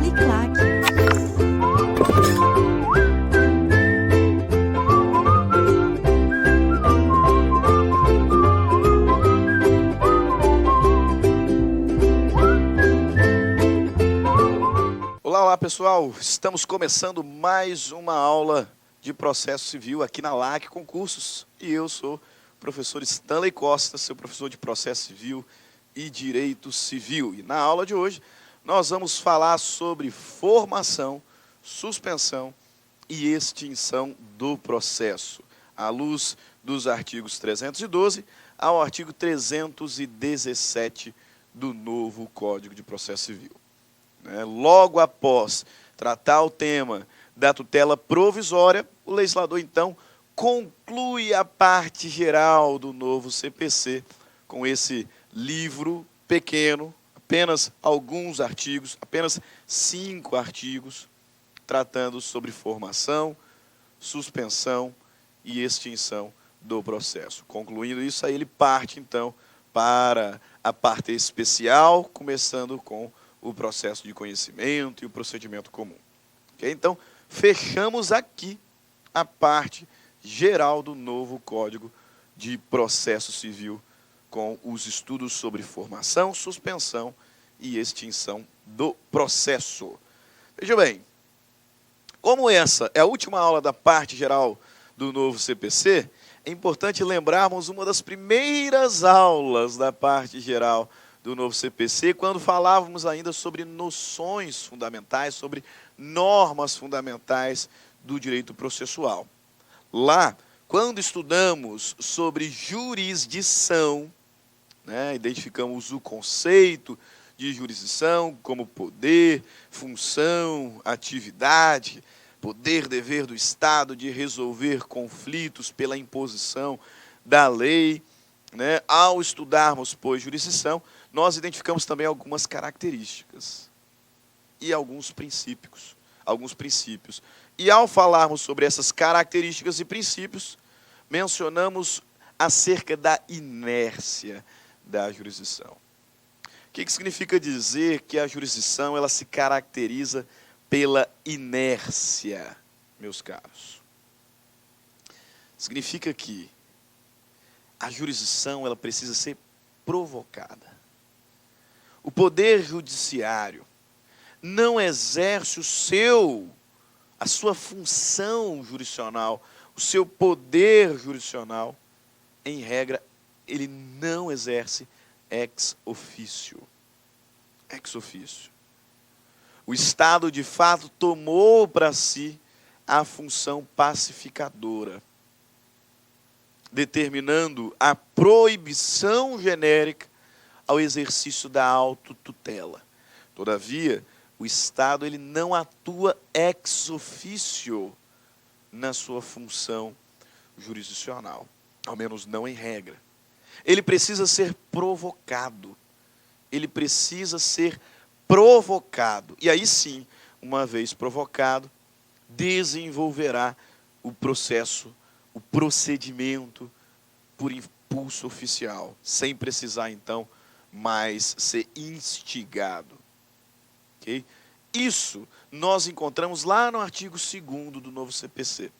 Uniclac. Olá pessoal, estamos começando mais uma aula de processo civil aqui na LAC Concursos e eu sou o professor Stanley Costa, seu professor de processo civil e direito civil. E na aula de hoje nós vamos falar sobre formação, suspensão e extinção do processo, à luz dos artigos 312 ao artigo 317 do novo Código de Processo Civil. Logo após tratar o tema da tutela provisória, o legislador, então, conclui a parte geral do novo CPC com esse livro pequeno, apenas alguns artigos, apenas 5 artigos, tratando sobre formação, suspensão e extinção do processo. Concluindo isso, aí ele parte, então, para a parte especial, começando com o processo de conhecimento e o procedimento comum. Okay? Então, fechamos aqui a parte geral do novo Código de Processo Civil com os estudos sobre formação, suspensão e extinção do processo. Veja bem, como essa é a última aula da parte geral do novo CPC, é importante lembrarmos uma das primeiras aulas da parte geral do novo CPC, quando falávamos ainda sobre noções fundamentais, sobre normas fundamentais do direito processual. Lá, quando estudamos sobre jurisdição, identificamos o conceito de jurisdição como poder, função, atividade, poder, dever do Estado de resolver conflitos pela imposição da lei. Ao estudarmos, pois, jurisdição, nós identificamos também algumas características e alguns princípios. E ao falarmos sobre essas características e princípios, mencionamos acerca da inércia da jurisdição. O que significa dizer que a jurisdição ela se caracteriza pela inércia, meus caros? Significa que a jurisdição ela precisa ser provocada. O poder judiciário não exerce a sua função jurisdicional, o seu poder jurisdicional, em regra, ele não exerce ex officio. Ex officio. O Estado, de fato, tomou para si a função pacificadora, determinando a proibição genérica ao exercício da autotutela. Todavia, o Estado ele não atua ex officio na sua função jurisdicional, ao menos não em regra. Ele precisa ser provocado. E aí sim, uma vez provocado, desenvolverá o processo, o procedimento por impulso oficial, sem precisar, então, mais ser instigado. Okay? Isso nós encontramos lá no artigo 2º do novo CPC,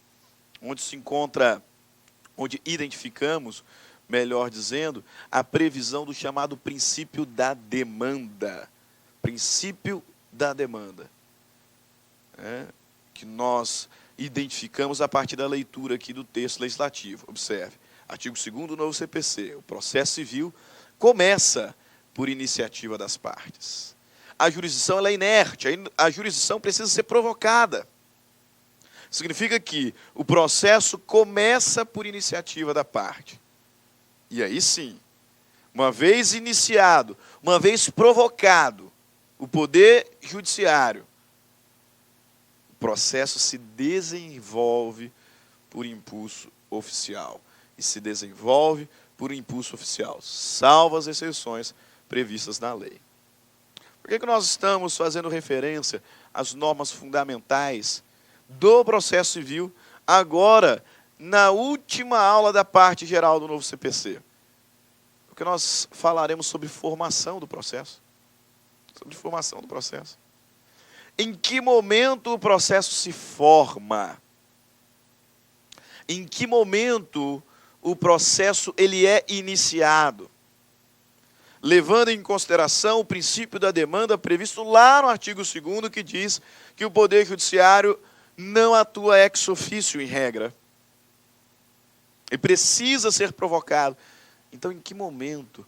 onde identificamos, melhor dizendo, a previsão do chamado princípio da demanda. Princípio da demanda. Que nós identificamos a partir da leitura aqui do texto legislativo. Observe, artigo 2º do novo CPC, o processo civil começa por iniciativa das partes. A jurisdição ela é inerte, a jurisdição precisa ser provocada. Significa que o processo começa por iniciativa da parte. E aí sim, uma vez iniciado, uma vez provocado o poder judiciário, o processo se desenvolve por impulso oficial. E se desenvolve por impulso oficial, salvo as exceções previstas na lei. Por que nós estamos fazendo referência às normas fundamentais do processo civil, agora, na última aula da parte geral do novo CPC? Porque nós falaremos sobre formação do processo. Em que momento o processo se forma? Em que momento o processo ele é iniciado? Levando em consideração o princípio da demanda previsto lá no artigo 2º, que diz que o Poder Judiciário não atua ex officio em regra. Ele precisa ser provocado. Então, em que momento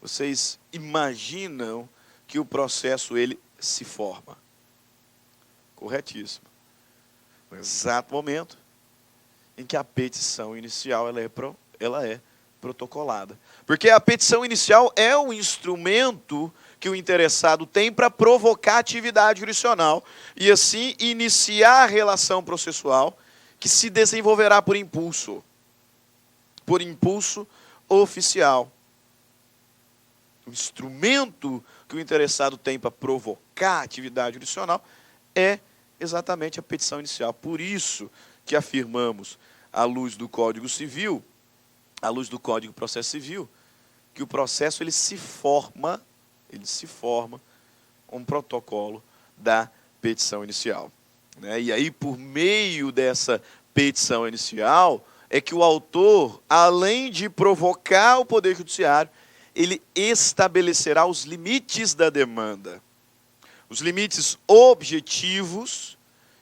vocês imaginam que o processo ele se forma? Corretíssimo. No exato momento em que a petição inicial ela é protocolada. Porque a petição inicial é o instrumento que o interessado tem para provocar atividade jurisdicional e assim iniciar a relação processual que se desenvolverá por impulso oficial. O instrumento que o interessado tem para provocar atividade jurisdicional é exatamente a petição inicial. Por isso que afirmamos, à luz do Código Civil, à luz do Código de Processo Civil, que o processo ele se forma um protocolo da petição inicial. E aí, por meio dessa petição inicial, é que o autor, além de provocar o Poder Judiciário, ele estabelecerá os limites da demanda. Os limites objetivos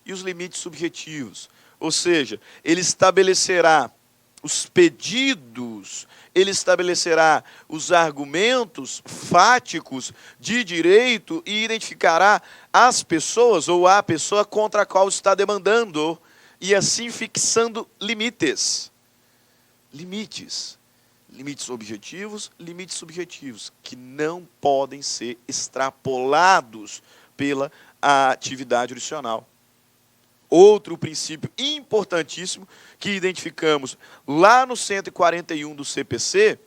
e os limites subjetivos. Ou seja, ele estabelecerá os pedidos, ele estabelecerá os argumentos fáticos de direito e identificará as pessoas ou a pessoa contra a qual está demandando, e assim fixando limites. Limites objetivos, limites subjetivos, que não podem ser extrapolados pela atividade jurisdicional. Outro princípio importantíssimo que identificamos lá no 141 do CPC,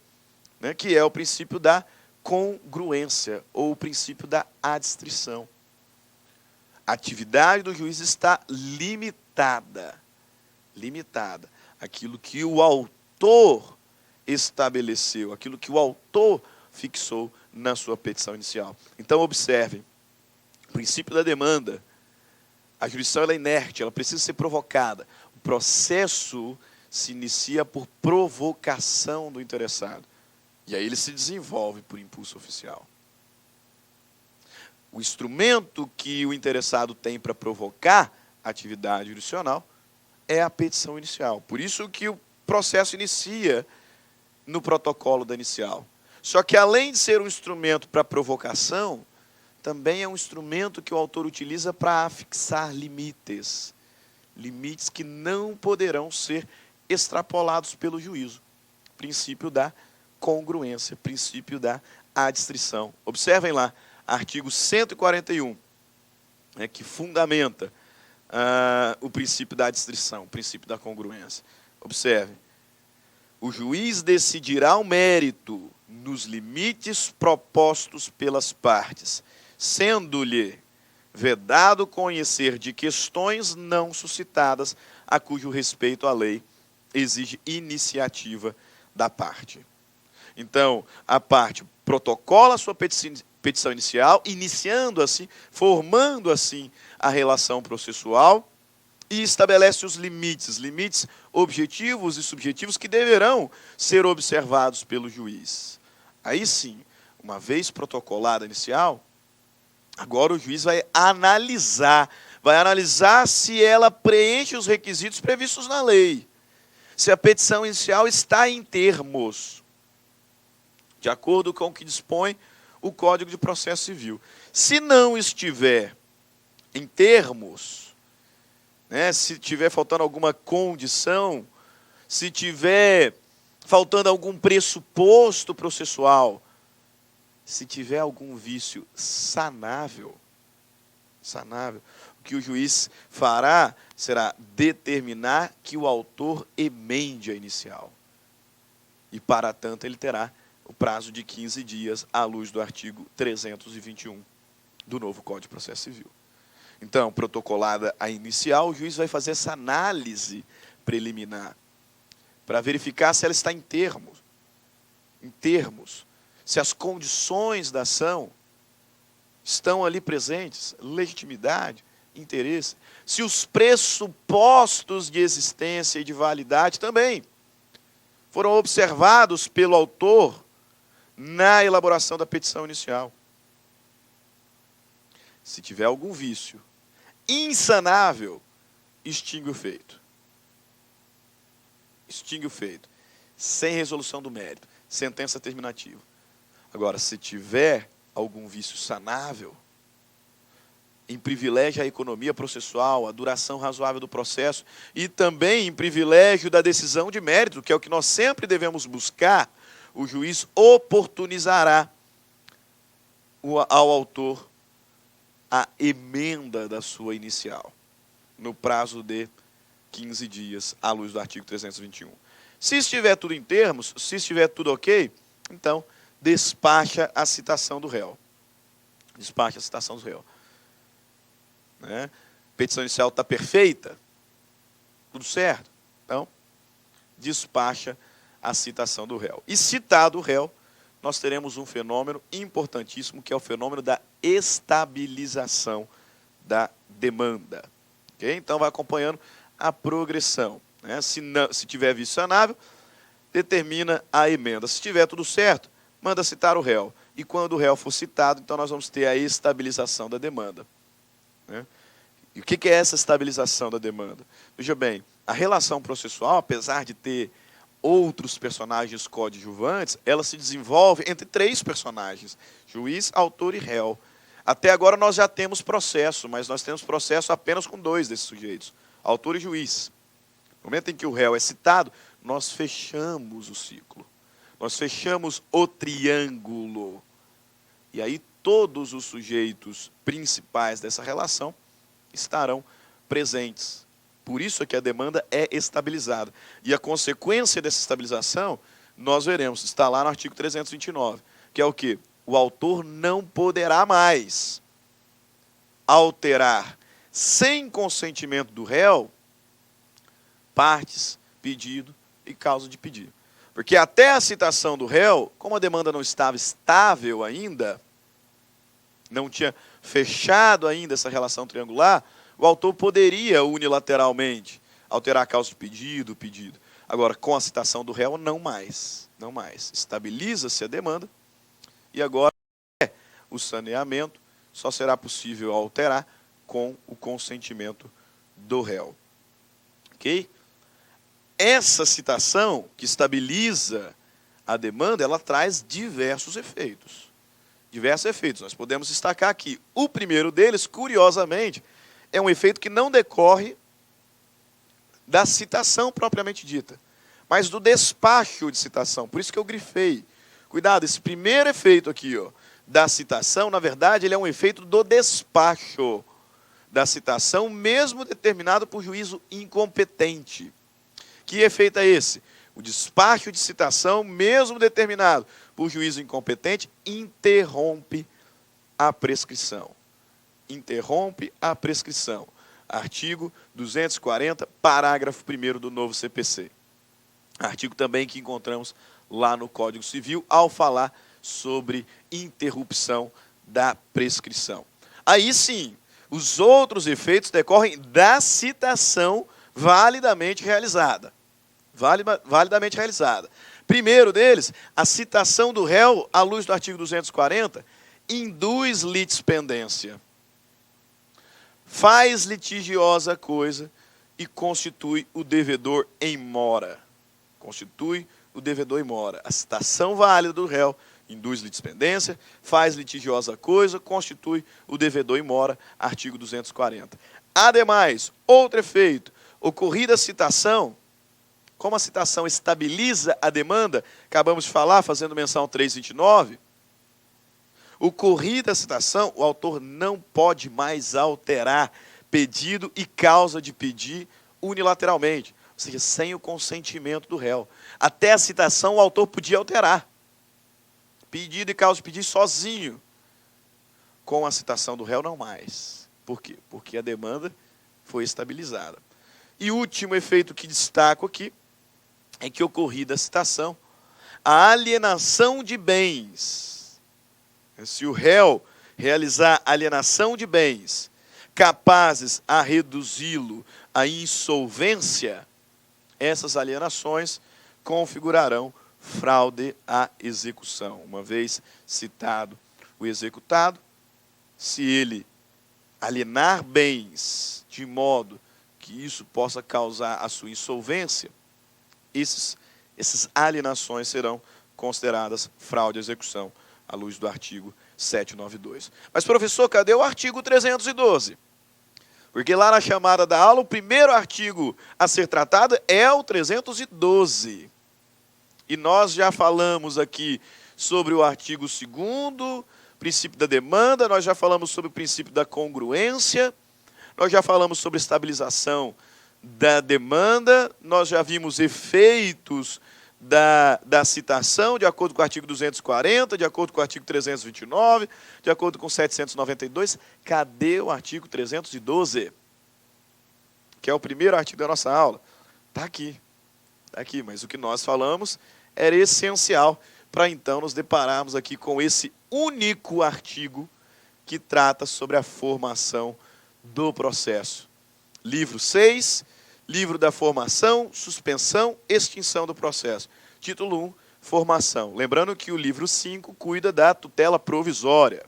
que é o princípio da congruência, ou o princípio da adstrição. A atividade do juiz está limitada. Aquilo que o autor estabeleceu, aquilo que o autor fixou na sua petição inicial. Então, observem, o princípio da demanda, a jurisdição ela é inerte, ela precisa ser provocada. O processo se inicia por provocação do interessado. E aí ele se desenvolve por impulso oficial. O instrumento que o interessado tem para provocar a atividade jurisdicional é a petição inicial. Por isso que o processo inicia no protocolo da inicial. Só que além de ser um instrumento para provocação, também é um instrumento que o autor utiliza para fixar limites. Limites que não poderão ser extrapolados pelo juízo. Princípio da congruência, princípio da adstrição. Observem lá, artigo 141, que fundamenta o princípio da adstrição, o princípio da congruência. Observem. O juiz decidirá o mérito nos limites propostos pelas partes, sendo-lhe vedado conhecer de questões não suscitadas a cujo respeito a lei exige iniciativa da parte. Então, a parte protocola a sua petição inicial, iniciando assim, formando assim a relação processual e estabelece os limites objetivos e subjetivos que deverão ser observados pelo juiz. Aí sim, uma vez protocolada a inicial, agora o juiz vai analisar se ela preenche os requisitos previstos na lei, se a petição inicial está em termos, de acordo com o que dispõe o Código de Processo Civil. Se não estiver em termos, se tiver faltando alguma condição, se tiver faltando algum pressuposto processual, se tiver algum vício sanável, o que o juiz fará será determinar que o autor emende a inicial. E, para tanto, ele terá o prazo de 15 dias à luz do artigo 321 do novo Código de Processo Civil. Então, protocolada a inicial, o juiz vai fazer essa análise preliminar para verificar se ela está em termos, se as condições da ação estão ali presentes, legitimidade, interesse, se os pressupostos de existência e de validade também foram observados pelo autor na elaboração da petição inicial. Se tiver algum vício insanável, extingue o feito. Extingue o feito. Sem resolução do mérito. Sentença terminativa. Agora, se tiver algum vício sanável, em privilégio a economia processual, a duração razoável do processo e também em privilégio da decisão de mérito, que é o que nós sempre devemos buscar, o juiz oportunizará ao autor a emenda da sua inicial, no prazo de 15 dias, à luz do artigo 321. Se estiver tudo em termos, se estiver tudo ok, então despacha a citação do réu. Despacha a citação do réu. Né? Petição inicial está perfeita? Tudo certo? Então, despacha a citação do réu. E citado o réu, nós teremos um fenômeno importantíssimo, que é o fenômeno da estabilização da demanda. Okay? Então, vai acompanhando a progressão. Né? Se tiver vício sanável, determina a emenda. Se tiver tudo certo, manda citar o réu. E quando o réu for citado, então nós vamos ter a estabilização da demanda. Né? E o que é essa estabilização da demanda? Veja bem, a relação processual, apesar de ter outros personagens coadjuvantes, ela se desenvolve entre três personagens: juiz, autor e réu. Até agora nós já temos processo, mas nós temos processo apenas com dois desses sujeitos, autor e juiz. No momento em que o réu é citado, nós fechamos o ciclo. Nós fechamos o triângulo. E aí todos os sujeitos principais dessa relação estarão presentes. Por isso é que a demanda é estabilizada. E a consequência dessa estabilização, nós veremos, está lá no artigo 329, que é o quê? O autor não poderá mais alterar, sem consentimento do réu, partes, pedido e causa de pedido. Porque até a citação do réu, como a demanda não estava estável ainda, não tinha fechado ainda essa relação triangular, o autor poderia unilateralmente alterar a causa de pedido, pedido. Agora, com a citação do réu, não mais. Não mais. Estabiliza-se a demanda e agora o saneamento só será possível alterar com o consentimento do réu. Ok? Essa citação que estabiliza a demanda, ela traz diversos efeitos. Diversos efeitos. Nós podemos destacar aqui. O primeiro deles, curiosamente, é um efeito que não decorre da citação propriamente dita, mas do despacho de citação. Por isso que eu grifei. Cuidado, esse primeiro efeito aqui, ó, da citação, na verdade, ele é um efeito do despacho da citação, mesmo determinado por juízo incompetente. Que efeito é esse? O despacho de citação, mesmo determinado por juízo incompetente, interrompe a prescrição. Interrompe a prescrição. Artigo 240, parágrafo 1º do novo CPC. Artigo também que encontramos lá no Código Civil, ao falar sobre interrupção da prescrição. Aí sim, os outros efeitos decorrem da citação validamente realizada. Validamente realizada. Primeiro deles, a citação do réu, à luz do artigo 240, induz litispendência. Faz litigiosa a coisa e constitui o devedor em mora. Constitui o devedor em mora. A citação válida do réu induz litispendência, faz litigiosa a coisa, constitui o devedor em mora, artigo 240. Ademais, outro efeito, ocorrida a citação, como a citação estabiliza a demanda, acabamos de falar, fazendo menção ao 329, ocorrida a citação, o autor não pode mais alterar pedido e causa de pedir unilateralmente, ou seja, sem o consentimento do réu. Até a citação o autor podia alterar. Pedido e causa de pedir sozinho. Com a citação do réu, não mais. Por quê? Porque a demanda foi estabilizada. E o último efeito que destaco aqui é que, ocorrida a citação, a alienação de bens. Se o réu realizar alienação de bens capazes a reduzi-lo à insolvência, essas alienações configurarão fraude à execução. Uma vez citado o executado, se ele alienar bens de modo que isso possa causar a sua insolvência, essas alienações serão consideradas fraude à execução, à luz do artigo 792. Mas, professor, cadê o artigo 312? Porque lá na chamada da aula, o primeiro artigo a ser tratado é o 312. E nós já falamos aqui sobre o artigo 2º, princípio da demanda, nós já falamos sobre o princípio da congruência, nós já falamos sobre estabilização da demanda, nós já vimos efeitos da citação, de acordo com o artigo 240, de acordo com o artigo 329, de acordo com o 792. Cadê o artigo 312? Que é o primeiro artigo da nossa aula. Está aqui. Está aqui, mas o que nós falamos era essencial para então nos depararmos aqui com esse único artigo que trata sobre a formação do processo. Livro 6, livro da formação, suspensão, extinção do processo. Título 1, formação. Lembrando que o livro 5 cuida da tutela provisória,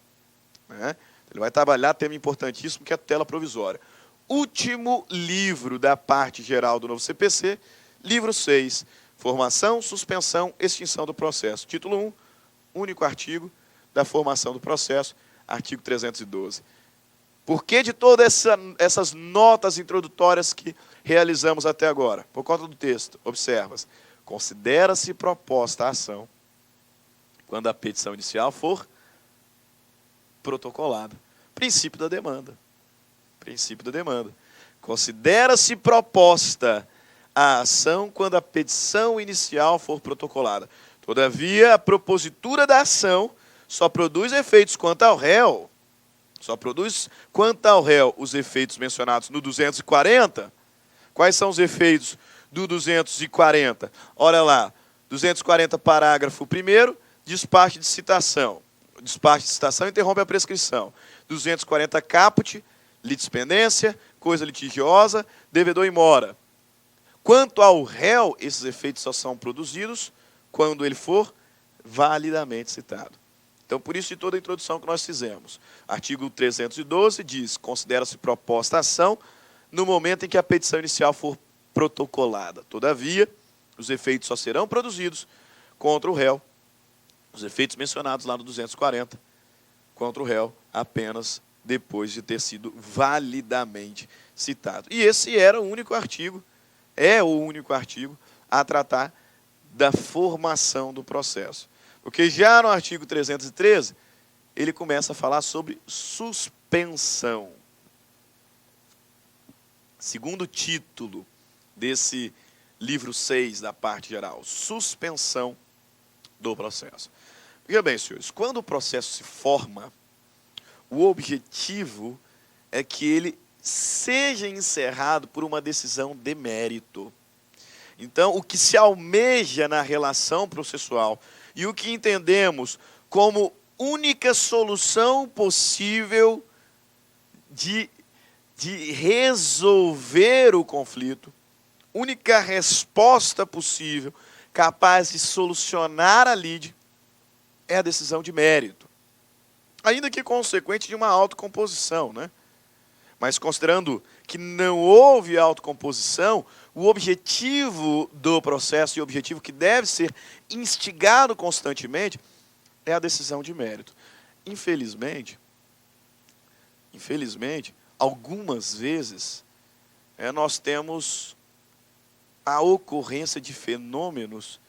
né? Ele vai trabalhar tema importantíssimo que é a tutela provisória. Último livro da parte geral do novo CPC, livro 6, formação, suspensão, extinção do processo. Título 1, único artigo da formação do processo, artigo 312. Por que de todas essas notas introdutórias que realizamos até agora? Por conta do texto, observas. Considera-se proposta a ação quando a petição inicial for protocolada. Princípio da demanda. Princípio da demanda. Considera-se proposta a ação quando a petição inicial for protocolada. Todavia, a propositura da ação só produz efeitos quanto ao réu. Só produz quanto ao réu os efeitos mencionados no 240. Quais são os efeitos do 240? Olha lá, 240, parágrafo 1º, despacho de citação. Despacho de citação interrompe a prescrição. 240, caput, litispendência, coisa litigiosa, devedor in mora. Quanto ao réu, esses efeitos só são produzidos quando ele for validamente citado. Então, por isso de toda a introdução que nós fizemos. Artigo 312 diz, considera-se proposta a ação no momento em que a petição inicial for protocolada. Todavia, os efeitos só serão produzidos contra o réu, os efeitos mencionados lá no 240, contra o réu apenas depois de ter sido validamente citado. E esse era o único artigo, é o único artigo a tratar da formação do processo. Porque já no artigo 313, ele começa a falar sobre suspensão. Segundo título desse livro 6 da parte geral, suspensão do processo. Veja bem, senhores, quando o processo se forma, o objetivo é que ele seja encerrado por uma decisão de mérito. Então, o que se almeja na relação processual e o que entendemos como única solução possível de resolver o conflito, única resposta possível capaz de solucionar a lide, é a decisão de mérito. Ainda que consequente de uma autocomposição, né? Mas considerando que não houve autocomposição, o objetivo do processo e o objetivo que deve ser instigado constantemente é a decisão de mérito. Infelizmente, algumas vezes nós temos a ocorrência de fenômenos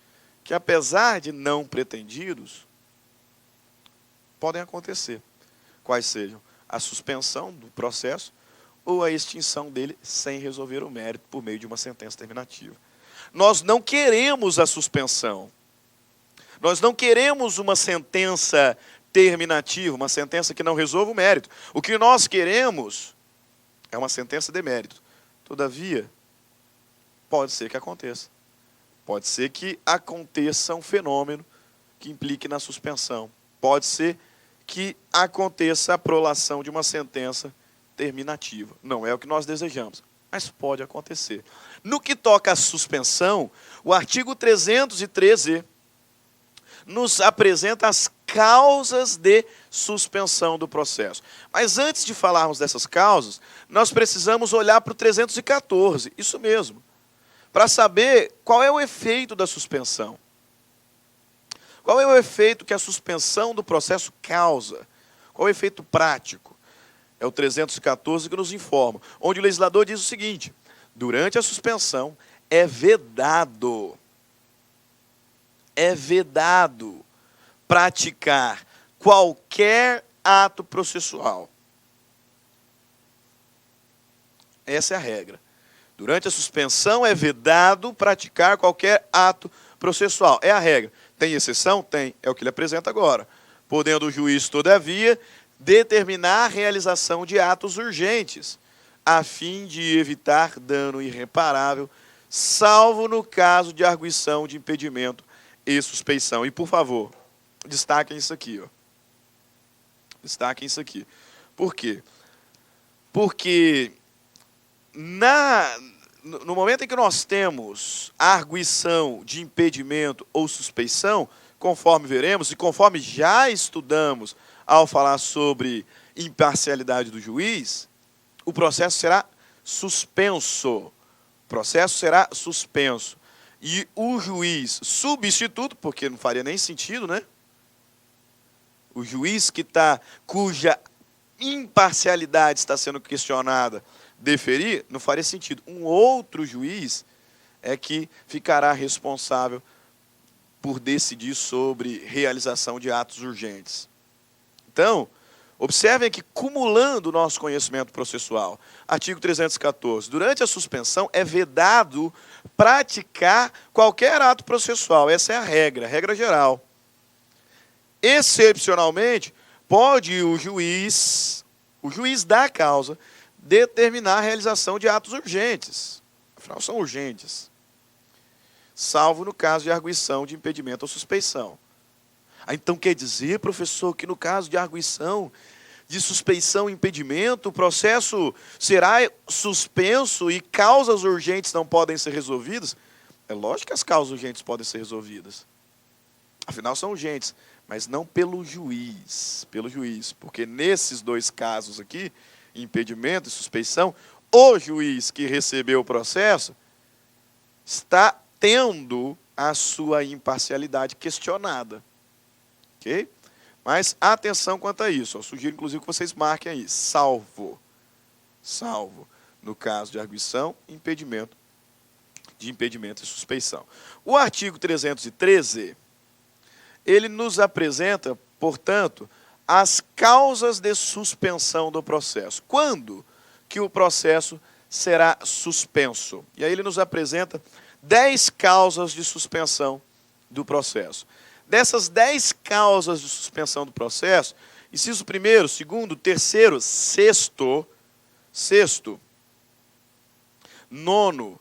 que, apesar de não pretendidos, podem acontecer. Quais sejam? A suspensão do processo ou a extinção dele sem resolver o mérito por meio de uma sentença terminativa. Nós não queremos a suspensão. Nós não queremos uma sentença terminativa, uma sentença que não resolva o mérito. O que nós queremos é uma sentença de mérito. Todavia, pode ser que aconteça. Pode ser que aconteça um fenômeno que implique na suspensão. Pode ser que aconteça a prolação de uma sentença terminativa. Não é o que nós desejamos, mas pode acontecer. No que toca à suspensão, o artigo 313 nos apresenta as causas de suspensão do processo. Mas antes de falarmos dessas causas, nós precisamos olhar para o 314, isso mesmo, para saber qual é o efeito da suspensão. Qual é o efeito que a suspensão do processo causa? Qual é o efeito prático? É o 314 que nos informa, onde o legislador diz o seguinte: durante a suspensão é vedado praticar qualquer ato processual. Essa é a regra. Durante a suspensão é vedado praticar qualquer ato processual. É a regra. Tem exceção? Tem. É o que ele apresenta agora. Podendo o juiz, todavia, determinar a realização de atos urgentes, a fim de evitar dano irreparável, salvo no caso de arguição de impedimento e suspeição. E, por favor, destaquem isso aqui. Destaquem isso aqui. Por quê? Porque no momento em que nós temos a arguição de impedimento ou suspeição, conforme veremos e conforme já estudamos ao falar sobre imparcialidade do juiz, o processo será suspenso. O processo será suspenso. E o juiz substituto, porque não faria nem sentido, né? O juiz cuja imparcialidade está sendo questionada, deferir, não faria sentido. Um outro juiz é que ficará responsável por decidir sobre realização de atos urgentes. Então, observem que, cumulando o nosso conhecimento processual, artigo 314, durante a suspensão é vedado praticar qualquer ato processual. Essa é a regra geral. Excepcionalmente, pode o juiz da causa, determinar a realização de atos urgentes. Afinal, são urgentes. Salvo no caso de arguição de impedimento ou suspeição. Então quer dizer, professor, que no caso de arguição, de suspeição e impedimento, o processo será suspenso e causas urgentes não podem ser resolvidas? É lógico que as causas urgentes podem ser resolvidas. Afinal, são urgentes, mas não pelo juiz. Porque nesses dois casos aqui, impedimento e suspeição, o juiz que recebeu o processo está tendo a sua imparcialidade questionada. Ok? Mas atenção quanto a isso. Eu sugiro, inclusive, que vocês marquem aí. Salvo. No caso de arguição, impedimento e suspeição. O artigo 313, ele nos apresenta, portanto, as causas de suspensão do processo. Quando que o processo será suspenso? E aí ele nos apresenta 10 causas de suspensão do processo. Dessas 10 causas de suspensão do processo, inciso 1º, 2º, 3º, 6º, 9º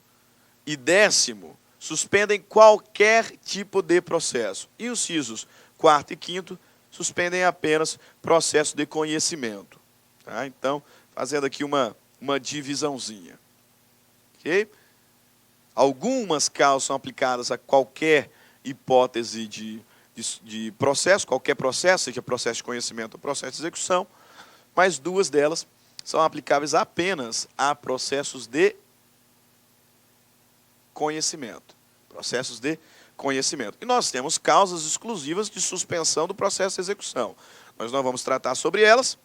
e 10º suspendem qualquer tipo de processo. E os incisos 4º e 5º suspendem apenas processo de conhecimento. Tá? Então, fazendo aqui uma divisãozinha. Ok? Algumas causas são aplicadas a qualquer hipótese de processo, qualquer processo, seja processo de conhecimento ou processo de execução, mas 2 delas são aplicáveis apenas a processos de conhecimento. Processos de conhecimento. E nós temos causas exclusivas de suspensão do processo de execução. Nós não vamos tratar sobre elas,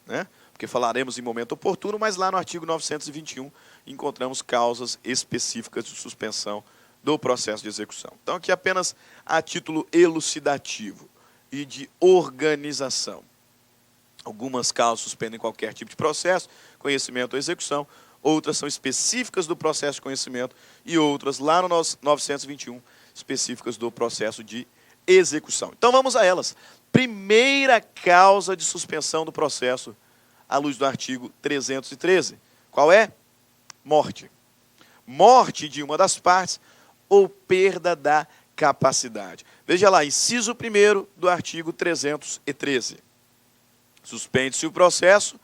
né? Porque falaremos em momento oportuno, mas lá no artigo 921 encontramos causas específicas de suspensão do processo de execução. Então, aqui apenas a título elucidativo e de organização. Algumas causas suspendem qualquer tipo de processo, conhecimento ou execução, outras são específicas do processo de conhecimento e outras, lá no 921, específicas do processo de execução. Então, vamos a elas. Primeira causa de suspensão do processo, à luz do artigo 313. Qual é? Morte. Morte de uma das partes ou perda da capacidade. Veja lá, inciso 1º do artigo 313. Suspende-se o processo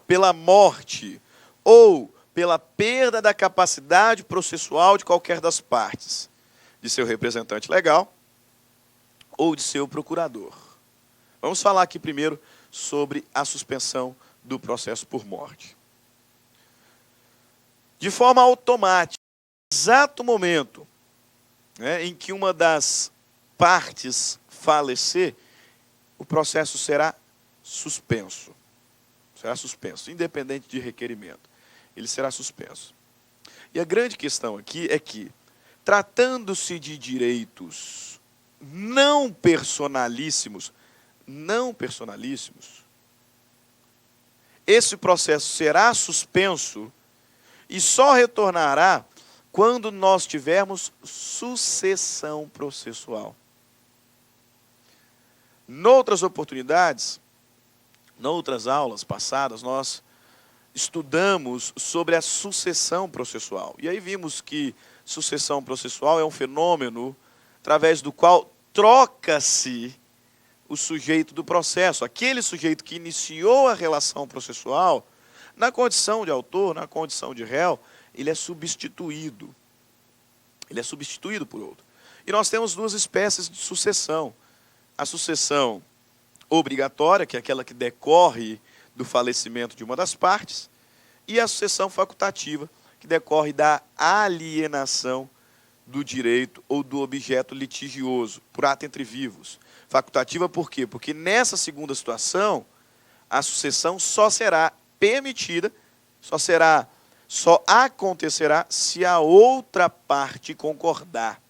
pela morte ou pela perda da capacidade processual de qualquer das partes, de seu representante legal ou de seu procurador. Vamos falar aqui primeiro sobre a suspensão do processo por morte. De forma automática, no exato momento, né, em que uma das partes falecer, o processo será suspenso. Será suspenso, independente de requerimento. Ele será suspenso. E a grande questão aqui é que, tratando-se de direitos não personalíssimos, esse processo será suspenso e só retornará quando nós tivermos sucessão processual. Noutras oportunidades, noutras aulas passadas, nós estudamos sobre a sucessão processual. E aí vimos que sucessão processual é um fenômeno através do qual troca-se o sujeito do processo. Aquele sujeito que iniciou a relação processual, na condição de autor, na condição de réu, ele é substituído. Ele é substituído por outro. E nós temos duas espécies de sucessão. A sucessão obrigatória, que é aquela que decorre do falecimento de uma das partes, e a sucessão facultativa, que decorre da alienação do direito ou do objeto litigioso, por ato entre vivos. Facultativa por quê? Porque nessa segunda situação, a sucessão só será permitida, só acontecerá se a outra parte concordar.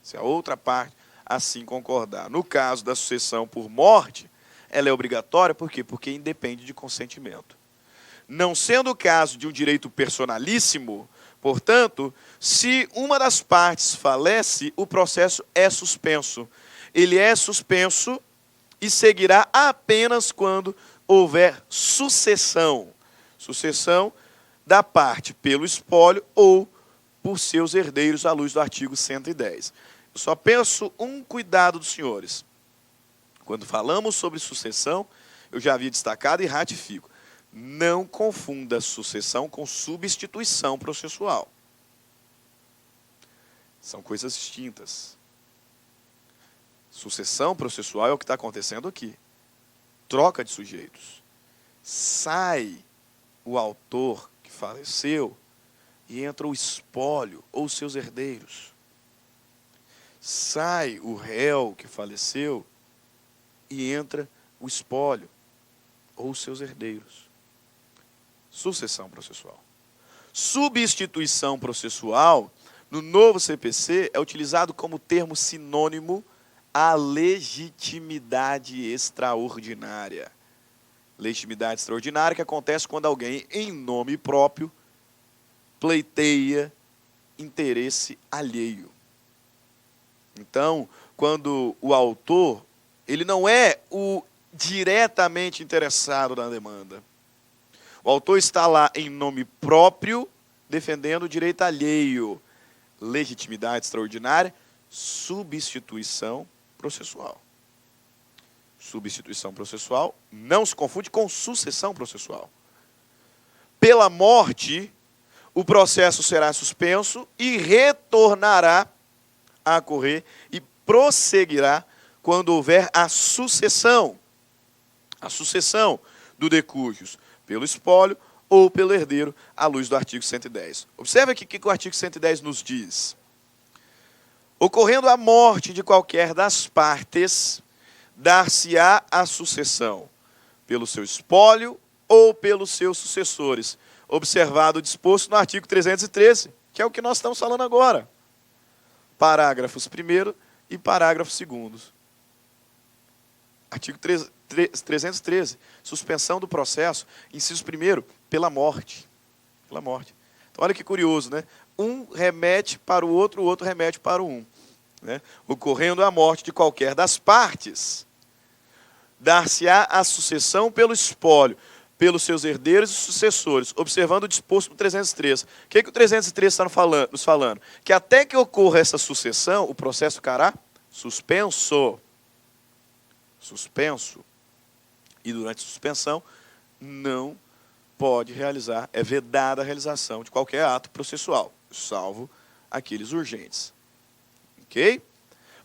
Se a outra parte assim concordar. No caso da sucessão por morte, ela é obrigatória, por quê? Porque independe de consentimento. Não sendo o caso de um direito personalíssimo, portanto, se uma das partes falece, o processo é suspenso. Ele é suspenso e seguirá apenas quando houver sucessão. Sucessão da parte pelo espólio ou por seus herdeiros, à luz do artigo 110. Eu só peço um cuidado dos senhores. Quando falamos sobre sucessão, eu já havia destacado e ratifico. Não confunda sucessão com substituição processual. São coisas distintas. Sucessão processual é o que está acontecendo aqui. Troca de sujeitos. Sai o autor que faleceu e entra o espólio ou seus herdeiros. Sai o réu que faleceu e entra o espólio ou seus herdeiros. Sucessão processual. Substituição processual, no novo CPC, é utilizado como termo sinônimo à legitimidade extraordinária. Legitimidade extraordinária que acontece quando alguém, em nome próprio, pleiteia interesse alheio. Então, quando o autor, ele não é o diretamente interessado na demanda. O autor está lá em nome próprio, defendendo o direito alheio. Legitimidade extraordinária, substituição processual. Substituição processual não se confunde com sucessão processual. Pela morte, o processo será suspenso e retornará a correr e prosseguirá quando houver a sucessão do de cujos pelo espólio ou pelo herdeiro, à luz do artigo 110. Observe aqui o que o artigo 110 nos diz. Ocorrendo a morte de qualquer das partes, dar-se-á a sucessão pelo seu espólio ou pelos seus sucessores, observado o disposto no artigo 313, que é o que nós estamos falando agora. Parágrafos 1º e parágrafo 2º. Artigo 313, suspensão do processo, inciso 1º, pela morte. Pela morte. Então, olha que curioso, né? Um remete para o outro remete para o um. Né? Ocorrendo a morte de qualquer das partes, dar-se-á a sucessão pelo espólio, pelos seus herdeiros e sucessores, observando o disposto no 313. O que o 313 está nos falando? Que até que ocorra essa sucessão, o processo ficará suspenso. Suspenso. e durante a suspensão, não pode realizar, é vedada a realização de qualquer ato processual, salvo aqueles urgentes. Ok?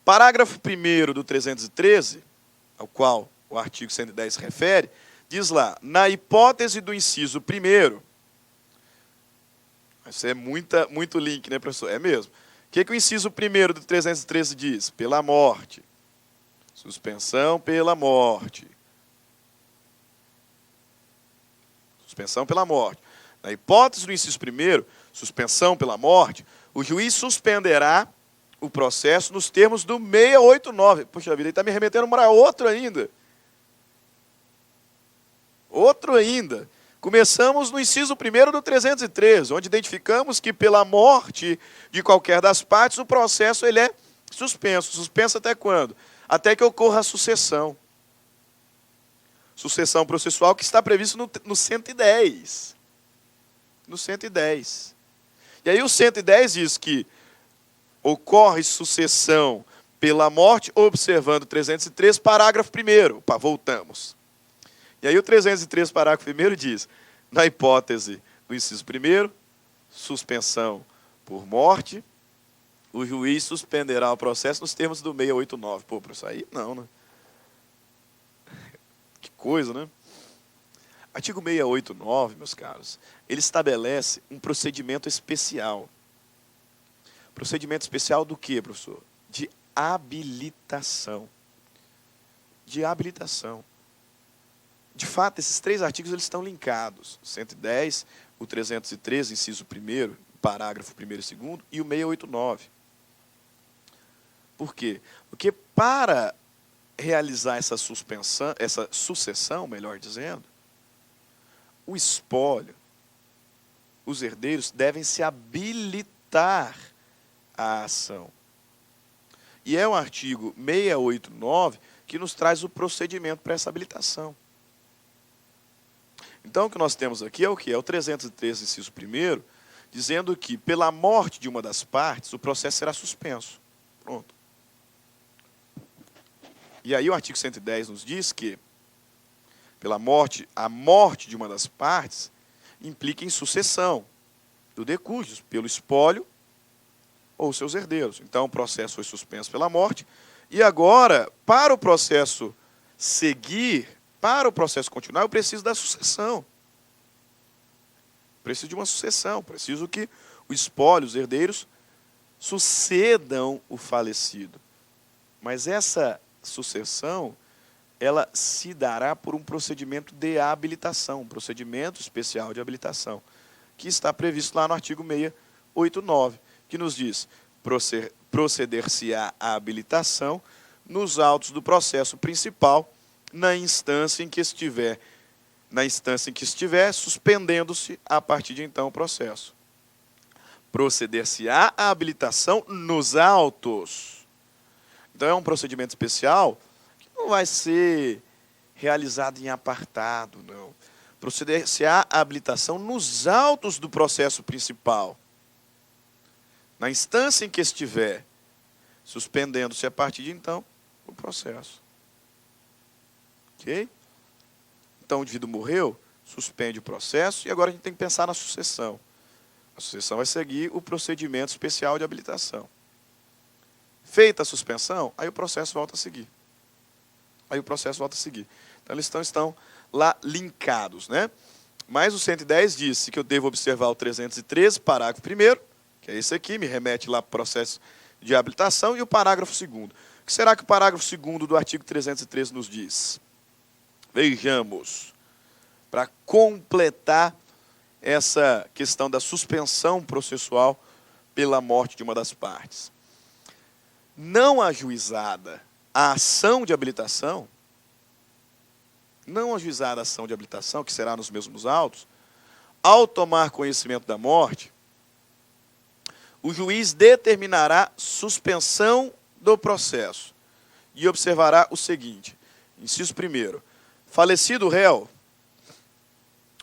Parágrafo 1º do 313, ao qual o artigo 110 se refere, diz lá, na hipótese do inciso 1º, isso é muito link, né, professor? É mesmo. O que o inciso 1º do 313 diz? Pela morte. Suspensão pela morte. Suspensão pela morte. Na hipótese do inciso 1º, suspensão pela morte, o juiz suspenderá o processo nos termos do 689. Poxa vida, ele está me remetendo para outro ainda. Outro ainda. Começamos no inciso 1º do 313, onde identificamos que pela morte de qualquer das partes, o processo ele é suspenso. Suspenso até quando? Até que ocorra a sucessão. Sucessão processual que está previsto no 110. No 110. E aí o 110 diz que ocorre sucessão pela morte, observando o 303, parágrafo 1º. Opa, voltamos. E aí o 303, parágrafo 1º diz, na hipótese do inciso 1º, suspensão por morte, o juiz suspenderá o processo nos termos do 689. Pô, para isso aí, não, né? Que coisa, né? Artigo 689, meus caros, ele estabelece um procedimento especial. Procedimento especial do quê, professor? De habilitação. De habilitação. De fato, esses três artigos eles estão linkados. O 110, o 313, inciso 1º, parágrafo 1º e 2º, e o 689. Por quê? Porque para realizar essa sucessão, melhor dizendo, o espólio, os herdeiros devem se habilitar à ação. E é o artigo 689 que nos traz o procedimento para essa habilitação. Então, o que nós temos aqui é o quê? É o 313, inciso 1º, dizendo que, pela morte de uma das partes, o processo será suspenso. Pronto. E aí o artigo 110 nos diz que, pela morte, a morte de uma das partes implica em sucessão do de cujus, pelo espólio ou seus herdeiros. Então, o processo foi suspenso pela morte. E agora, para o processo seguir, para o processo continuar, eu preciso da sucessão. Preciso de uma sucessão. Preciso que o espólio, os herdeiros, sucedam o falecido. Mas essa sucessão, ela se dará por um procedimento de habilitação, um procedimento especial de habilitação, que está previsto lá no artigo 689, que nos diz, proceder-se-á a habilitação nos autos do processo principal, na instância em que estiver, suspendendo-se a partir de então o processo. Proceder-se-á a habilitação nos autos. Então é um procedimento especial que não vai ser realizado em apartado, não. Proceder-se-á a habilitação nos autos do processo principal. Na instância em que estiver, suspendendo-se a partir de então o processo. Ok? Então o indivíduo morreu, suspende o processo e agora a gente tem que pensar na sucessão. A sucessão vai seguir o procedimento especial de habilitação. Feita a suspensão, aí o processo volta a seguir. Então eles estão lá linkados, né? Mas o 110 disse que eu devo observar o 313, parágrafo 1º, que é esse aqui, me remete lá para o processo de habilitação, e o parágrafo 2º. O que será que o parágrafo 2º do artigo 313 nos diz? Vejamos, para completar essa questão da suspensão processual pela morte de uma das partes. Não ajuizada a ação de habilitação, que será nos mesmos autos, ao tomar conhecimento da morte, o juiz determinará suspensão do processo e observará o seguinte, inciso 1º, falecido o réu,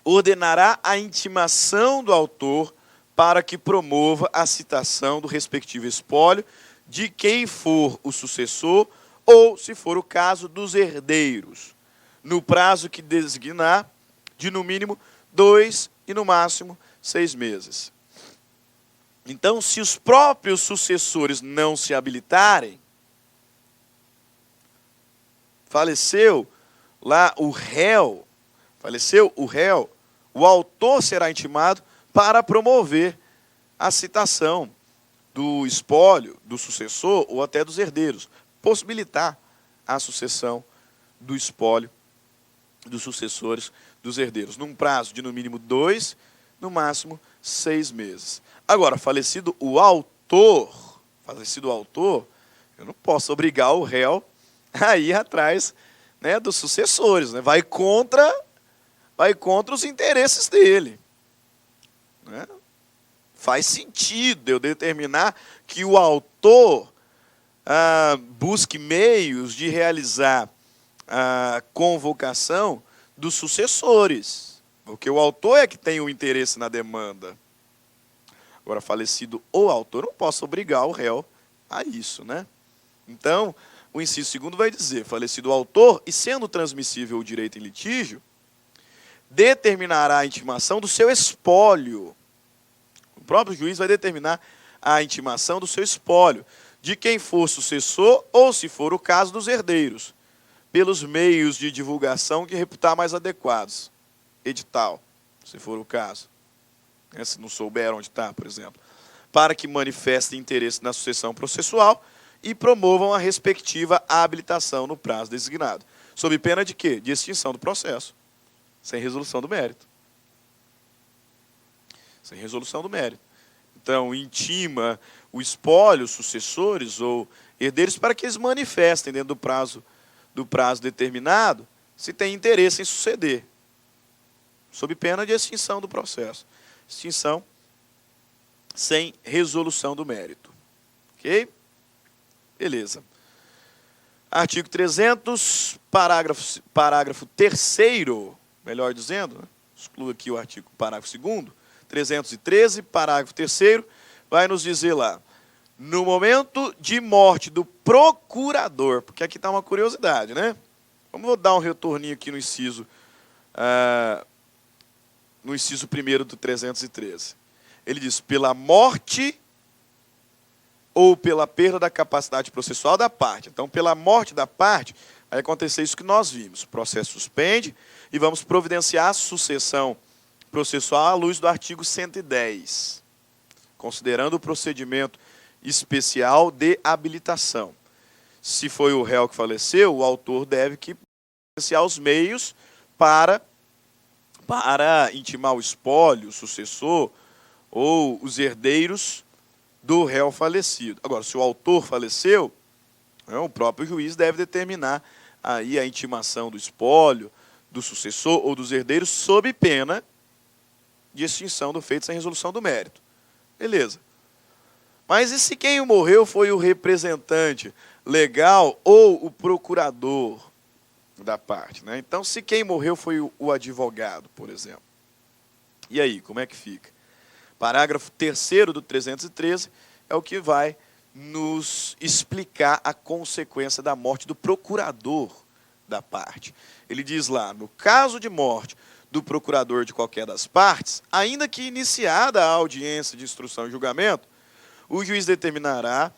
ordenará a intimação do autor para que promova a citação do respectivo espólio de quem for o sucessor ou, se for o caso, dos herdeiros, no prazo que designar, de no mínimo 2 e no máximo 6 meses. Então, se os próprios sucessores não se habilitarem, faleceu o réu, o autor será intimado para promover a citação do espólio, do sucessor ou até dos herdeiros, possibilitar a sucessão do espólio dos sucessores, dos herdeiros, num prazo de no mínimo 2, no máximo 6 meses. Agora, falecido o autor, eu não posso obrigar o réu a ir atrás, né, dos sucessores, né? Vai contra os interesses dele, né? Faz sentido eu determinar que o autor busque meios de realizar a convocação dos sucessores, porque o autor é que tem o interesse na demanda. Agora, falecido o autor, não posso obrigar o réu a isso, né? Então, o inciso segundo vai dizer, falecido o autor, e sendo transmissível o direito em litígio, determinará a intimação do seu espólio. O próprio juiz vai determinar a intimação do seu espólio, de quem for sucessor ou, se for o caso, dos herdeiros, pelos meios de divulgação que reputar mais adequados. Edital, se for o caso. Se não souber onde está, por exemplo. Para que manifestem interesse na sucessão processual e promovam a respectiva habilitação no prazo designado. Sob pena de quê? De extinção do processo. Sem resolução do mérito. Sem resolução do mérito. Então, intima o espólio, os sucessores ou herdeiros para que eles manifestem dentro do prazo determinado se tem interesse em suceder. Sob pena de extinção do processo. Extinção sem resolução do mérito. Ok? Beleza. Artigo 300, parágrafo 3º, melhor dizendo, né? Excluo aqui o artigo, parágrafo 2º, 313, parágrafo 3º, vai nos dizer lá, no momento de morte do procurador, porque aqui está uma curiosidade, né? Vamos dar um retorninho aqui no inciso 1º do 313. Ele diz, pela morte ou pela perda da capacidade processual da parte. Então, pela morte da parte, vai acontecer isso que nós vimos. O processo suspende e vamos providenciar a sucessão processual à luz do artigo 110, considerando o procedimento especial de habilitação. Se foi o réu que faleceu, o autor deve que providenciar os meios para intimar o espólio, o sucessor ou os herdeiros do réu falecido. Agora, se o autor faleceu, o próprio juiz deve determinar aí a intimação do espólio, do sucessor ou dos herdeiros sob pena de extinção do feito sem resolução do mérito. Beleza. Mas e se quem morreu foi o representante legal ou o procurador da parte, né? Então, se quem morreu foi o advogado, por exemplo. E aí, como é que fica? Parágrafo 3º do 313 é o que vai nos explicar a consequência da morte do procurador da parte. Ele diz lá, no caso de morte do procurador de qualquer das partes, ainda que iniciada a audiência de instrução e julgamento, o juiz determinará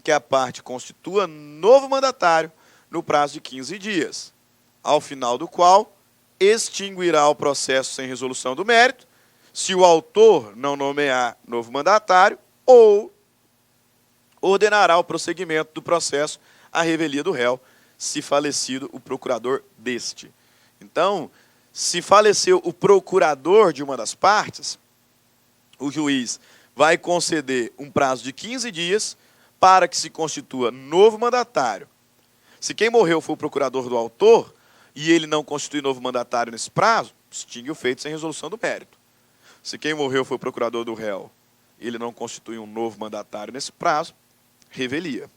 que a parte constitua novo mandatário no prazo de 15 dias, ao final do qual extinguirá o processo sem resolução do mérito, se o autor não nomear novo mandatário, ou ordenará o prosseguimento do processo à revelia do réu, se falecido o procurador deste. Então, se faleceu o procurador de uma das partes, o juiz vai conceder um prazo de 15 dias para que se constitua novo mandatário. Se quem morreu foi o procurador do autor, e ele não constitui novo mandatário nesse prazo, extingue o feito sem resolução do mérito. Se quem morreu foi o procurador do réu, e ele não constitui um novo mandatário nesse prazo, revelia.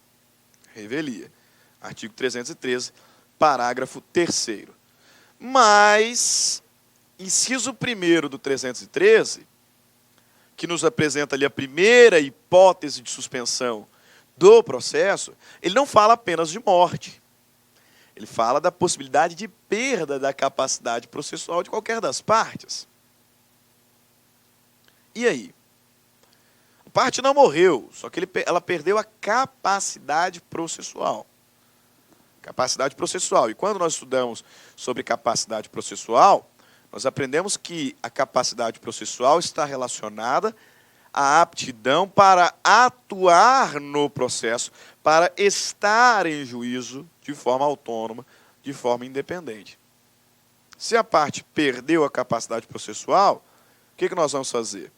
Revelia. Artigo 313, parágrafo 3º. Mas, inciso 1º do 313, que nos apresenta ali a primeira hipótese de suspensão do processo, ele não fala apenas de morte. Ele fala da possibilidade de perda da capacidade processual de qualquer das partes. E aí? A parte não morreu, só que ela perdeu a capacidade processual. Capacidade processual. E quando nós estudamos sobre capacidade processual, nós aprendemos que a capacidade processual está relacionada à aptidão para atuar no processo, para estar em juízo de forma autônoma, de forma independente. Se a parte perdeu a capacidade processual, o que nós vamos fazer?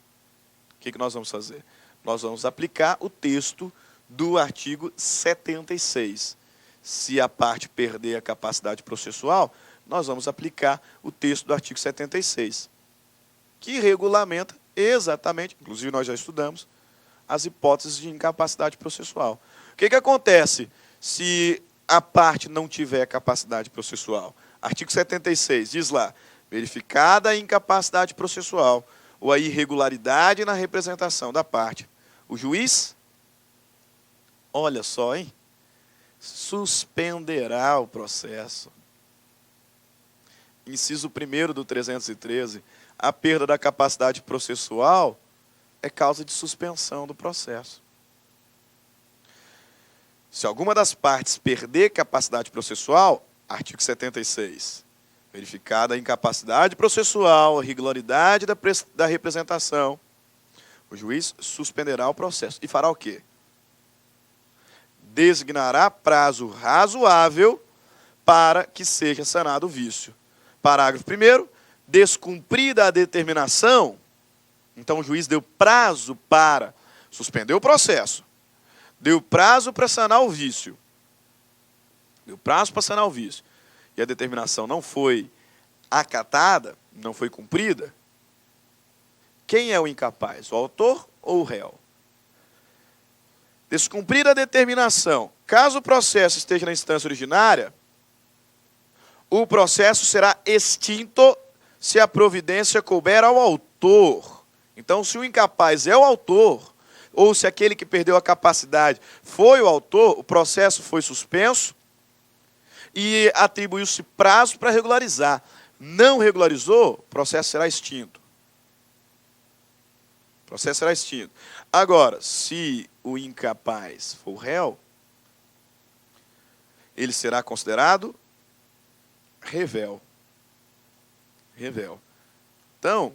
Nós vamos aplicar o texto do artigo 76. Se a parte perder a capacidade processual, nós vamos aplicar o texto do artigo 76, que regulamenta exatamente, inclusive nós já estudamos, as hipóteses de incapacidade processual. O que acontece se a parte não tiver capacidade processual? Artigo 76 diz lá, verificada a incapacidade processual ou a irregularidade na representação da parte, o juiz, olha só, hein? Suspenderá o processo. Inciso 1º do 313, a perda da capacidade processual é causa de suspensão do processo. Se alguma das partes perder capacidade processual, artigo 76, verificada a incapacidade processual, a irregularidade da representação, o juiz suspenderá o processo. E fará o quê? Designará prazo razoável para que seja sanado o vício. Parágrafo 1º, descumprida a determinação, então o juiz deu prazo para suspender o processo, deu prazo para sanar o vício, e a determinação não foi acatada, não foi cumprida, quem é o incapaz, o autor ou o réu? Descumprida a determinação, caso o processo esteja na instância originária, o processo será extinto se a providência couber ao autor. Então, se o incapaz é o autor, ou se aquele que perdeu a capacidade foi o autor, o processo foi suspenso e atribuiu-se prazo para regularizar. Não regularizou, o processo será extinto. Agora, se o incapaz for o réu, ele será considerado revel. Então,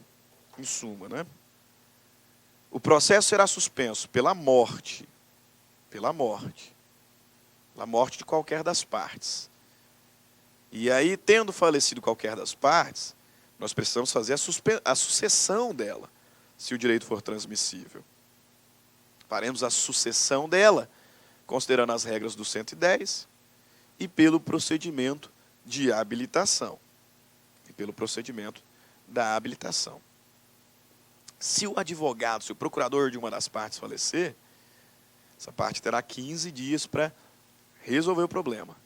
em suma, né? O processo será suspenso pela morte de qualquer das partes. E aí, tendo falecido qualquer das partes, nós precisamos fazer a sucessão dela, se o direito for transmissível. Faremos a sucessão dela, considerando as regras do 110 e pelo procedimento de habilitação. Se o advogado, se o procurador de uma das partes falecer, essa parte terá 15 dias para resolver o problema.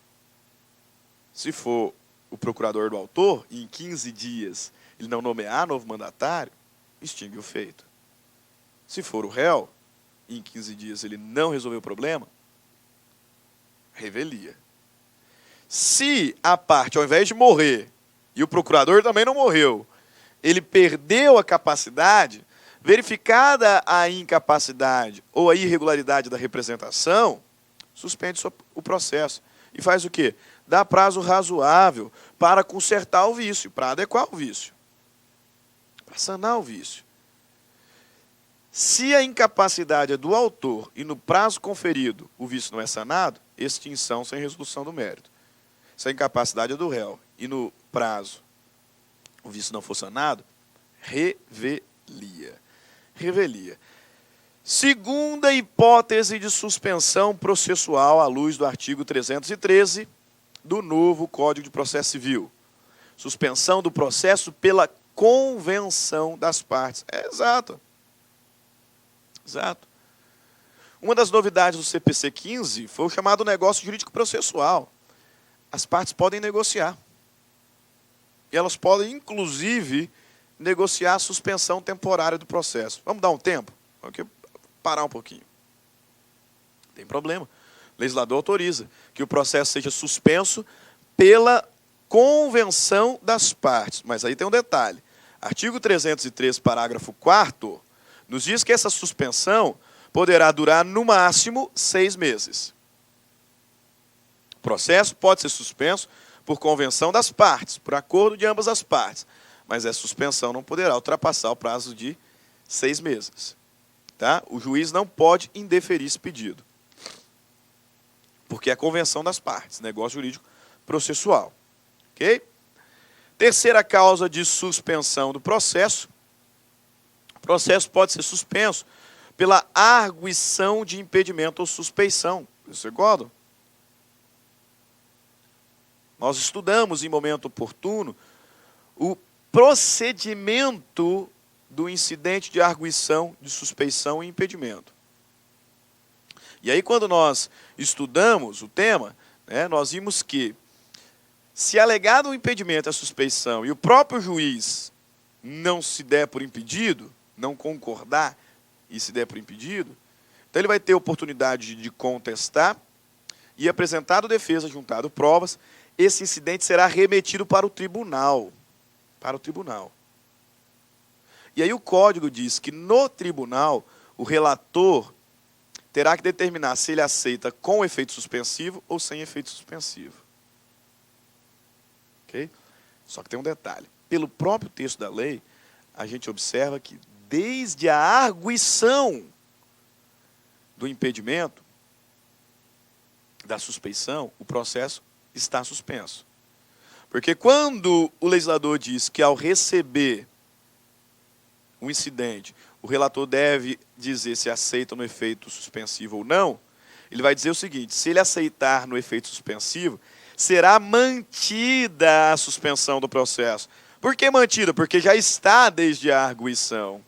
Se for o procurador do autor, e em 15 dias ele não nomear novo mandatário, extingue o feito. Se for o réu, e em 15 dias ele não resolveu o problema, revelia. Se a parte, ao invés de morrer, e o procurador também não morreu, ele perdeu a capacidade, verificada a incapacidade ou a irregularidade da representação, suspende o processo. E faz o quê? Dá prazo razoável para consertar o vício, para adequar o vício, para sanar o vício. Se a incapacidade é do autor e no prazo conferido o vício não é sanado, extinção sem resolução do mérito. Se a incapacidade é do réu e no prazo o vício não for sanado, revelia. Segunda hipótese de suspensão processual à luz do artigo 313 do novo Código de Processo Civil. Suspensão do processo pela convenção das partes. Exato. Uma das novidades do CPC 15 foi o chamado negócio jurídico processual. As partes podem negociar. E elas podem, inclusive, negociar a suspensão temporária do processo. Vamos dar um tempo? Vamos parar um pouquinho. Não tem problema. O legislador autoriza que o processo seja suspenso pela convenção das partes. Mas aí tem um detalhe. Artigo 303, parágrafo 4º, nos diz que essa suspensão poderá durar no máximo 6 meses. O processo pode ser suspenso por convenção das partes, por acordo de ambas as partes. Mas essa suspensão não poderá ultrapassar o prazo de 6 meses. Tá? O juiz não pode indeferir esse pedido. Porque é a convenção das partes, negócio jurídico processual. Ok? Terceira causa de suspensão do processo. O processo pode ser suspenso pela arguição de impedimento ou suspeição. Vocês recordam? Nós estudamos em momento oportuno o procedimento do incidente de arguição, de suspeição e impedimento. E aí, quando nós estudamos o tema, nós vimos que, se alegado o impedimento, a suspeição, e o próprio juiz não se der por impedido, não concordar e se der por impedido, então ele vai ter oportunidade de contestar e, apresentado defesa, juntado provas, esse incidente será remetido para o tribunal. Para o tribunal. E aí o código diz que no tribunal o relator terá que determinar se ele aceita com efeito suspensivo ou sem efeito suspensivo. Ok? Só que tem um detalhe. Pelo próprio texto da lei, a gente observa que desde a arguição do impedimento, da suspeição, o processo está suspenso. Porque quando o legislador diz que ao receber um incidente, o relator deve dizer se aceita no efeito suspensivo ou não, ele vai dizer o seguinte: se ele aceitar no efeito suspensivo, será mantida a suspensão do processo. Por que mantida? Porque já está desde a arguição.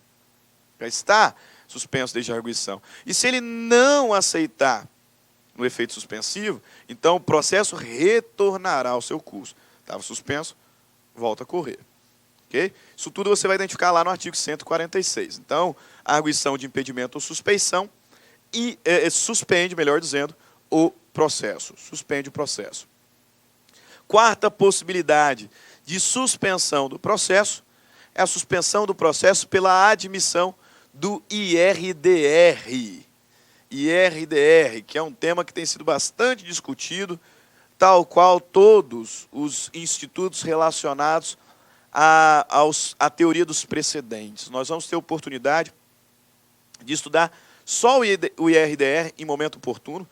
Já está suspenso desde a arguição. E se ele não aceitar no efeito suspensivo, então o processo retornará ao seu curso. Estava suspenso, volta a correr. Okay? Isso tudo você vai identificar lá no artigo 146. Então, arguição de impedimento ou suspeição e suspende, melhor dizendo, o processo. Suspende o processo. Quarta possibilidade de suspensão do processo é a suspensão do processo pela admissão do IRDR. IRDR, que é um tema que tem sido bastante discutido, tal qual todos os institutos relacionados à teoria dos precedentes. Nós vamos ter oportunidade de estudar só o IRDR em momento oportuno,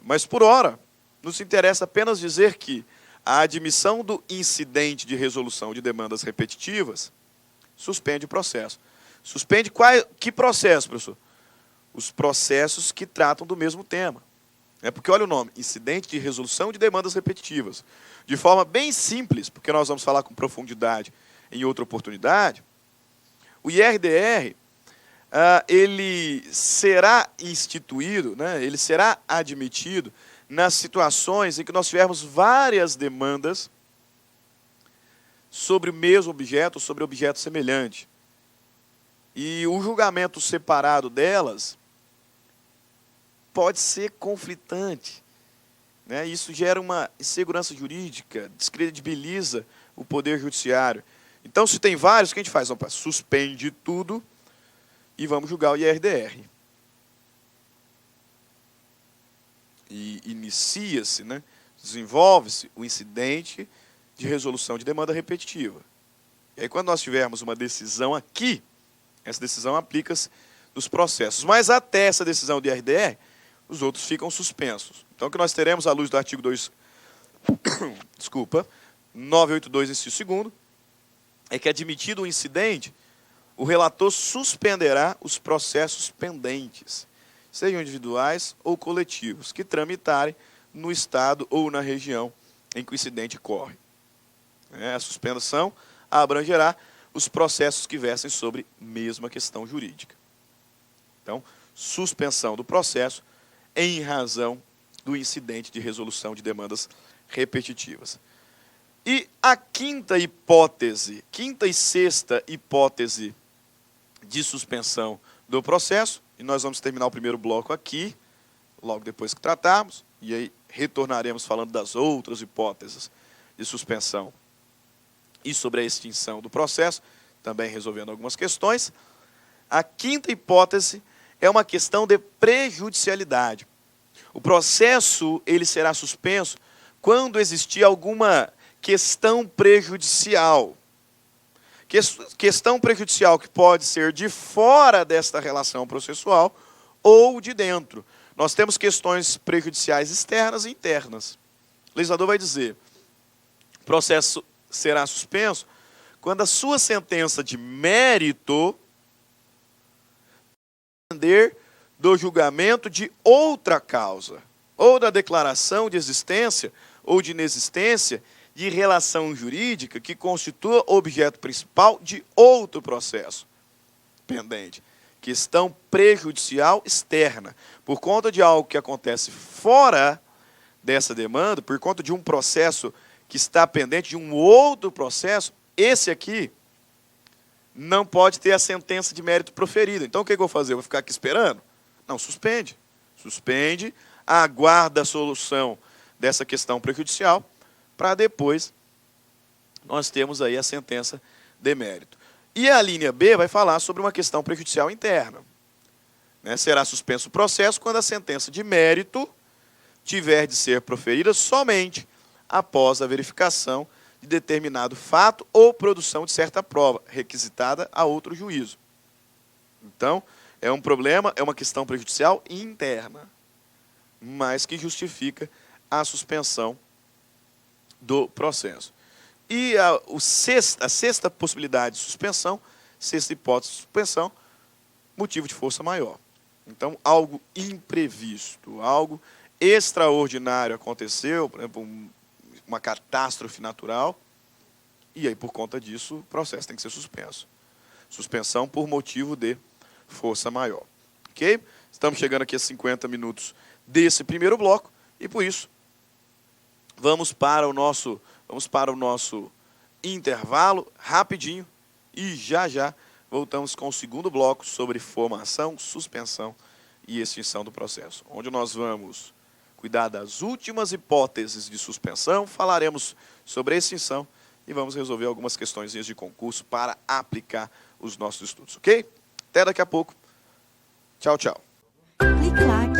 mas por hora nos interessa apenas dizer que a admissão do incidente de resolução de demandas repetitivas suspende o processo. Suspende que processo, professor? Os processos que tratam do mesmo tema. Porque olha o nome, incidente de resolução de demandas repetitivas. De forma bem simples, porque nós vamos falar com profundidade em outra oportunidade, o IRDR, ele será instituído, ele será admitido nas situações em que nós tivermos várias demandas sobre o mesmo objeto, sobre objeto semelhante. E o julgamento separado delas pode ser conflitante. Isso gera uma insegurança jurídica, descredibiliza o poder judiciário. Então, se tem vários, o que a gente faz? Opa, suspende tudo e vamos julgar o IRDR. E inicia-se, desenvolve-se o incidente de resolução de demanda repetitiva. E aí, quando nós tivermos uma decisão aqui, essa decisão aplica-se nos processos. Mas até essa decisão de IRDR, os outros ficam suspensos. Então, o que nós teremos à luz do artigo 982, inciso 2º, é que, admitido o incidente, o relator suspenderá os processos pendentes, sejam individuais ou coletivos, que tramitarem no estado ou na região em que o incidente ocorre. A suspensão abrangerá os processos que versem sobre mesma questão jurídica. Então, suspensão do processo em razão do incidente de resolução de demandas repetitivas. E a quinta e sexta hipótese de suspensão do processo, e nós vamos terminar o primeiro bloco aqui, logo depois que tratarmos, E aí retornaremos falando das outras hipóteses de suspensão e sobre a extinção do processo, também resolvendo algumas questões. A quinta hipótese é uma questão de prejudicialidade. O processo ele será suspenso quando existir alguma questão prejudicial. Questão prejudicial que pode ser de fora desta relação processual ou de dentro. Nós temos questões prejudiciais externas e internas. O legislador vai dizer: o processo será suspenso quando a sua sentença de mérito depender do julgamento de outra causa, ou da declaração de existência ou de inexistência de relação jurídica que constitua objeto principal de outro processo pendente. Questão prejudicial externa. Por conta de algo que acontece fora dessa demanda, por conta de um processo que está pendente de um outro processo, esse aqui não pode ter a sentença de mérito proferida. Então o que eu vou fazer? Eu vou ficar aqui esperando? Não, suspende. Suspende, aguarda a solução dessa questão prejudicial, para depois nós temos aí a sentença de mérito. E a linha B vai falar sobre uma questão prejudicial interna. Será suspenso o processo quando a sentença de mérito tiver de ser proferida somente após a verificação de determinado fato ou produção de certa prova, requisitada a outro juízo. Então, é um problema, é uma questão prejudicial interna, mas que justifica a suspensão do processo. E a sexta possibilidade de suspensão, sexta hipótese de suspensão, motivo de força maior. Então, algo imprevisto, algo extraordinário aconteceu, por exemplo, uma catástrofe natural, e aí, por conta disso, o processo tem que ser suspenso. Suspensão por motivo de força maior. Ok? Estamos chegando aqui a 50 minutos desse primeiro bloco, e por isso, vamos para o nosso intervalo rapidinho, e já voltamos com o segundo bloco sobre formação, suspensão e extinção do processo, onde nós vamos cuidar das últimas hipóteses de suspensão, falaremos sobre a extinção e vamos resolver algumas questões de concurso para aplicar os nossos estudos, ok? Até daqui a pouco. Tchau, tchau. Clique like.